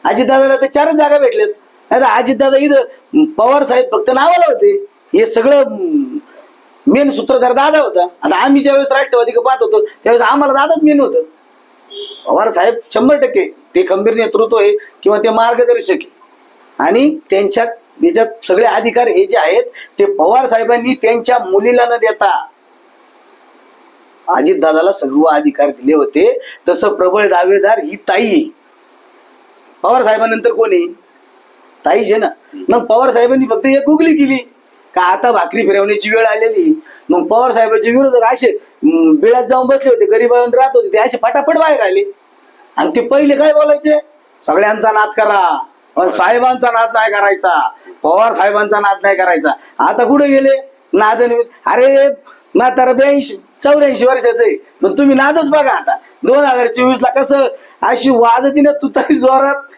अजितदादाला तर 4 जागा भेटल्यात. आता अजितदादा इथं पवार साहेब फक्त नावाला होते, हे सगळं मेन सूत्रधार दादा होता. आता आम्ही ज्यावेळेस राष्ट्रवादी पाहत होतो त्यावेळेस आम्हाला दादाच मेन होतं. पवार साहेब 100% ते खंबीर नेतृत्व आहे किंवा ते मार्गदर्शक आहे आणि त्यांच्यात याच्यात सगळे अधिकार हे जे आहेत ते पवार साहेबांनी त्यांच्या मुलीला न देता अजितदादाला सर्व अधिकार दिले होते. तसं प्रबळ दावेदार ही ताई आहे. पवार साहेबांनंतर कोणी ताईच आहे ना. मग पवार साहेबांनी फक्त एक उगली केली का आता भाकरी फिरवण्याची वेळ आलेली. मग पवार साहेबांचे विरोधक असे बिळात जाऊन बसले होते, गरीबांना राहत होते, ते असे फटाफट बाहेर आले आणि ते पहिले काय बोलायचे, सगळ्यांचा नाद करा पण साहेबांचा नाद नाही करायचा, पवार साहेबांचा नाद नाही करायचा. आता कुठे गेले नाद? अरे म्हातारा 82-84 वर्षाचं आहे, मग तुम्ही नादच बघा. आता 2024 ला कसं अशी वाजती ना तुतारी जोरात